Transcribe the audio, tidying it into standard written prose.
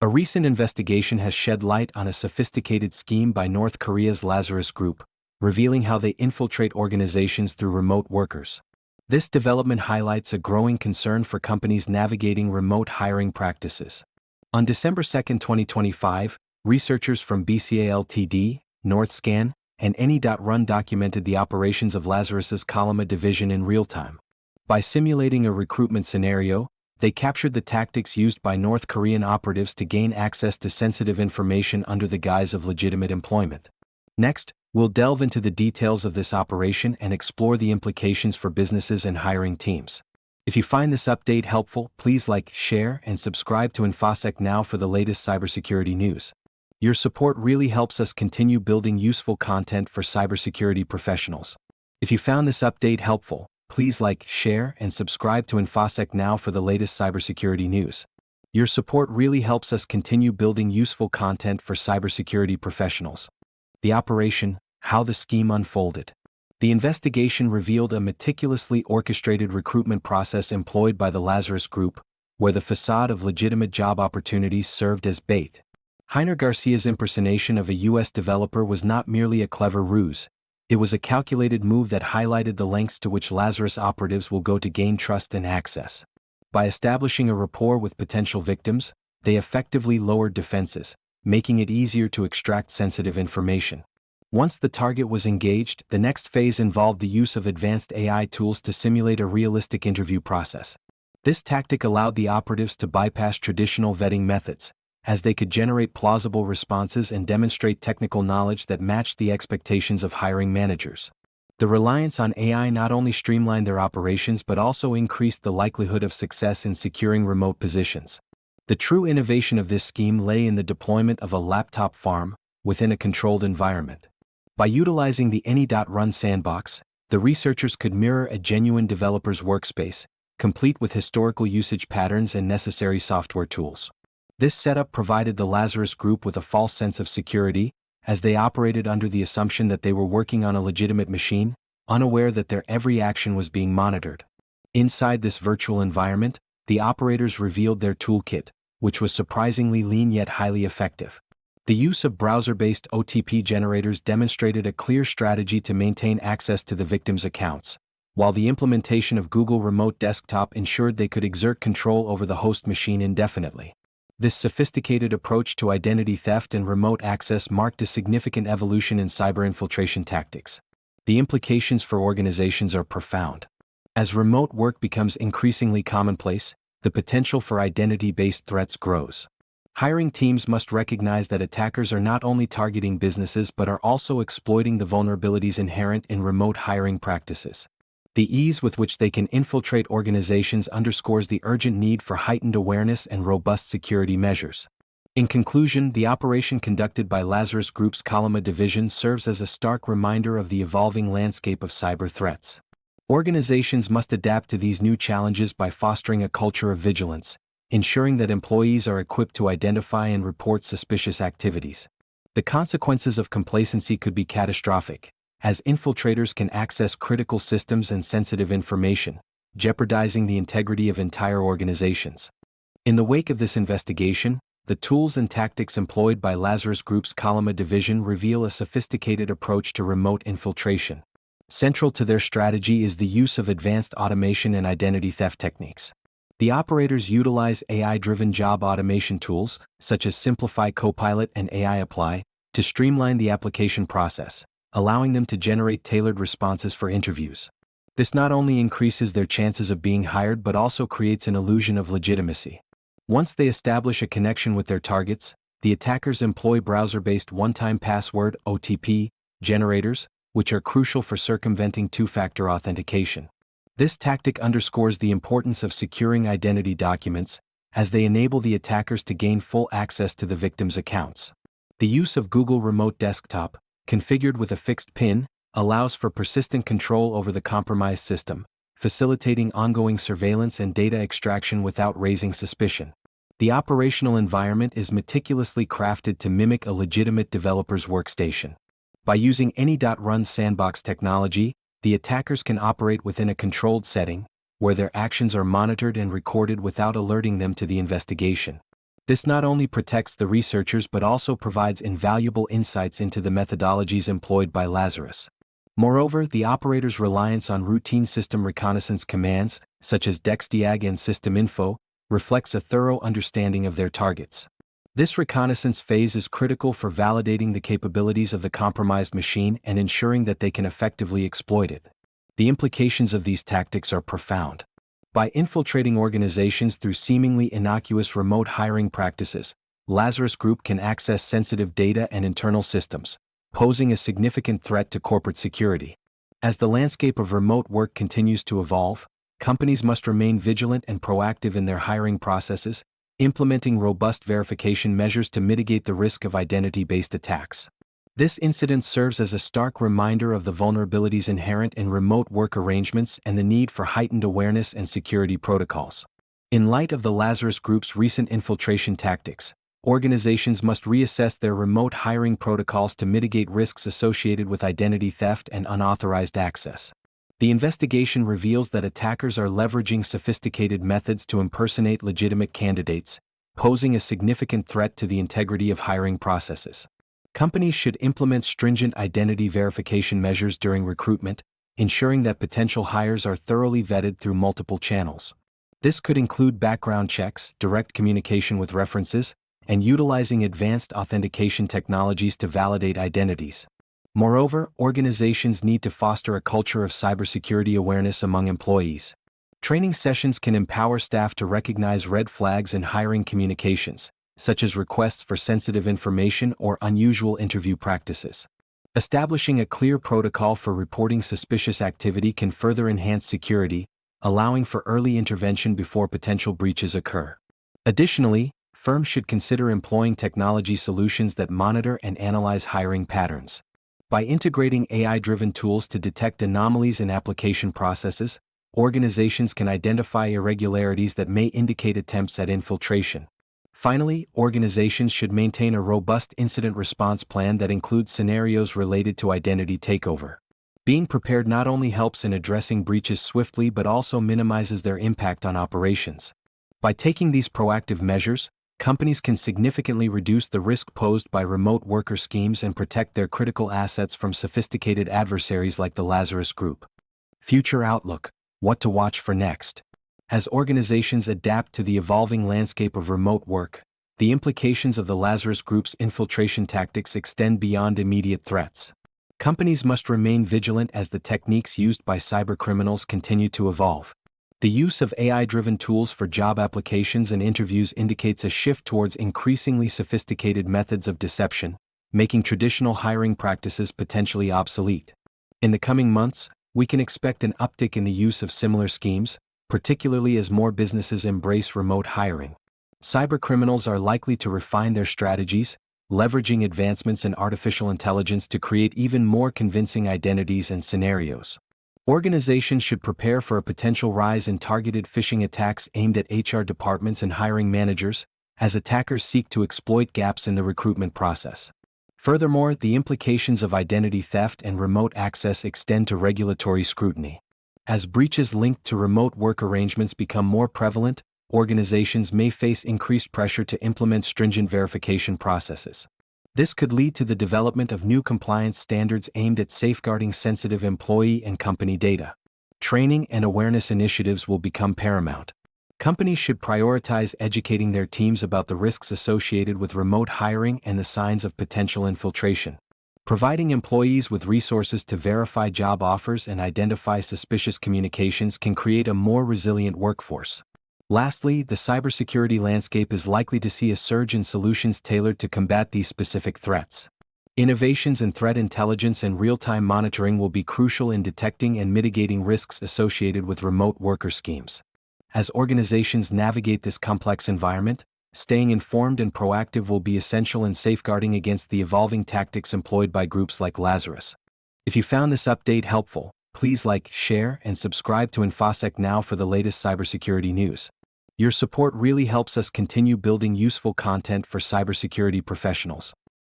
A recent investigation has shed light on a sophisticated scheme by North Korea's Lazarus Group, revealing how they infiltrate organizations through remote workers. This development highlights a growing concern for companies navigating remote hiring practices. On December 2, 2025, researchers from BCA Ltd, NorthScan, and ANY.RUN documented the operations of Lazarus's Chollima division in real time. By simulating a recruitment scenario, they captured the tactics used by North Korean operatives to gain access to sensitive information under the guise of legitimate employment. Next, we'll delve into the details of this operation and explore the implications for businesses and hiring teams. If you find this update helpful, please like, share, and subscribe to InfoSec Now for the latest cybersecurity news. Your support really helps us continue building useful content for cybersecurity professionals. If you found this update helpful, please like, share, and subscribe to InfoSec Now for the latest cybersecurity news. Your support really helps us continue building useful content for cybersecurity professionals. The operation, how the scheme unfolded. The investigation revealed a meticulously orchestrated recruitment process employed by the Lazarus Group, where the facade of legitimate job opportunities served as bait. Heiner Garcia's impersonation of a U.S. developer was not merely a clever ruse. It was a calculated move that highlighted the lengths to which Lazarus operatives will go to gain trust and access. By establishing a rapport with potential victims, they effectively lowered defenses, making it easier to extract sensitive information. Once the target was engaged, the next phase involved the use of advanced AI tools to simulate a realistic interview process. This tactic allowed the operatives to bypass traditional vetting methods, as they could generate plausible responses and demonstrate technical knowledge that matched the expectations of hiring managers. The reliance on AI not only streamlined their operations but also increased the likelihood of success in securing remote positions. The true innovation of this scheme lay in the deployment of a laptop farm within a controlled environment. By utilizing the ANY.RUN sandbox, the researchers could mirror a genuine developer's workspace, complete with historical usage patterns and necessary software tools. This setup provided the Lazarus Group with a false sense of security, as they operated under the assumption that they were working on a legitimate machine, unaware that their every action was being monitored. Inside this virtual environment, the operators revealed their toolkit, which was surprisingly lean yet highly effective. The use of browser-based OTP generators demonstrated a clear strategy to maintain access to the victims' accounts, while the implementation of Google Remote Desktop ensured they could exert control over the host machine indefinitely. This sophisticated approach to identity theft and remote access marked a significant evolution in cyber infiltration tactics. The implications for organizations are profound. As remote work becomes increasingly commonplace, the potential for identity-based threats grows. Hiring teams must recognize that attackers are not only targeting businesses but are also exploiting the vulnerabilities inherent in remote hiring practices. The ease with which they can infiltrate organizations underscores the urgent need for heightened awareness and robust security measures. In conclusion, the operation conducted by Lazarus Group's Chollima division serves as a stark reminder of the evolving landscape of cyber threats. Organizations must adapt to these new challenges by fostering a culture of vigilance, ensuring that employees are equipped to identify and report suspicious activities. The consequences of complacency could be catastrophic, as infiltrators can access critical systems and sensitive information, jeopardizing the integrity of entire organizations. In the wake of this investigation, the tools and tactics employed by Lazarus Group's Chollima division reveal a sophisticated approach to remote infiltration. Central to their strategy is the use of advanced automation and identity theft techniques. The operators utilize AI-driven job automation tools, such as Simplify Copilot and AI Apply, to streamline the application process, allowing them to generate tailored responses for interviews. This not only increases their chances of being hired but also creates an illusion of legitimacy. Once they establish a connection with their targets, the attackers employ browser-based one-time password (OTP) generators, which are crucial for circumventing two-factor authentication. This tactic underscores the importance of securing identity documents, as they enable the attackers to gain full access to the victims' accounts. The use of Google Remote Desktop, configured with a fixed PIN, allows for persistent control over the compromised system, facilitating ongoing surveillance and data extraction without raising suspicion. The operational environment is meticulously crafted to mimic a legitimate developer's workstation. By using ANY.RUN sandbox technology, the attackers can operate within a controlled setting, where their actions are monitored and recorded without alerting them to the investigation. This not only protects the researchers but also provides invaluable insights into the methodologies employed by Lazarus. Moreover, the operator's reliance on routine system reconnaissance commands, such as DexDiag and SystemInfo, reflects a thorough understanding of their targets. This reconnaissance phase is critical for validating the capabilities of the compromised machine and ensuring that they can effectively exploit it. The implications of these tactics are profound. By infiltrating organizations through seemingly innocuous remote hiring practices, Lazarus Group can access sensitive data and internal systems, posing a significant threat to corporate security. As the landscape of remote work continues to evolve, companies must remain vigilant and proactive in their hiring processes, implementing robust verification measures to mitigate the risk of identity-based attacks. This incident serves as a stark reminder of the vulnerabilities inherent in remote work arrangements and the need for heightened awareness and security protocols. In light of the Lazarus Group's recent infiltration tactics, organizations must reassess their remote hiring protocols to mitigate risks associated with identity theft and unauthorized access. The investigation reveals that attackers are leveraging sophisticated methods to impersonate legitimate candidates, posing a significant threat to the integrity of hiring processes. Companies should implement stringent identity verification measures during recruitment, ensuring that potential hires are thoroughly vetted through multiple channels. This could include background checks, direct communication with references, and utilizing advanced authentication technologies to validate identities. Moreover, organizations need to foster a culture of cybersecurity awareness among employees. Training sessions can empower staff to recognize red flags in hiring communications, such as requests for sensitive information or unusual interview practices. Establishing a clear protocol for reporting suspicious activity can further enhance security, allowing for early intervention before potential breaches occur. Additionally, firms should consider employing technology solutions that monitor and analyze hiring patterns. By integrating AI-driven tools to detect anomalies in application processes, organizations can identify irregularities that may indicate attempts at infiltration. Finally, organizations should maintain a robust incident response plan that includes scenarios related to identity takeover. Being prepared not only helps in addressing breaches swiftly but also minimizes their impact on operations. By taking these proactive measures, companies can significantly reduce the risk posed by remote worker schemes and protect their critical assets from sophisticated adversaries like the Lazarus Group. Future outlook: what to watch for next. As organizations adapt to the evolving landscape of remote work, the implications of the Lazarus Group's infiltration tactics extend beyond immediate threats. Companies must remain vigilant as the techniques used by cybercriminals continue to evolve. The use of AI-driven tools for job applications and interviews indicates a shift towards increasingly sophisticated methods of deception, making traditional hiring practices potentially obsolete. In the coming months, we can expect an uptick in the use of similar schemes, particularly as more businesses embrace remote hiring. Cybercriminals are likely to refine their strategies, leveraging advancements in artificial intelligence to create even more convincing identities and scenarios. Organizations should prepare for a potential rise in targeted phishing attacks aimed at HR departments and hiring managers, as attackers seek to exploit gaps in the recruitment process. Furthermore, the implications of identity theft and remote access extend to regulatory scrutiny. As breaches linked to remote work arrangements become more prevalent, organizations may face increased pressure to implement stringent verification processes. This could lead to the development of new compliance standards aimed at safeguarding sensitive employee and company data. Training and awareness initiatives will become paramount. Companies should prioritize educating their teams about the risks associated with remote hiring and the signs of potential infiltration. Providing employees with resources to verify job offers and identify suspicious communications can create a more resilient workforce. Lastly, the cybersecurity landscape is likely to see a surge in solutions tailored to combat these specific threats. Innovations in threat intelligence and real-time monitoring will be crucial in detecting and mitigating risks associated with remote worker schemes. As organizations navigate this complex environment, staying informed and proactive will be essential in safeguarding against the evolving tactics employed by groups like Lazarus. If you found this update helpful, please like, share, and subscribe to InfoSec Now for the latest cybersecurity news. Your support really helps us continue building useful content for cybersecurity professionals.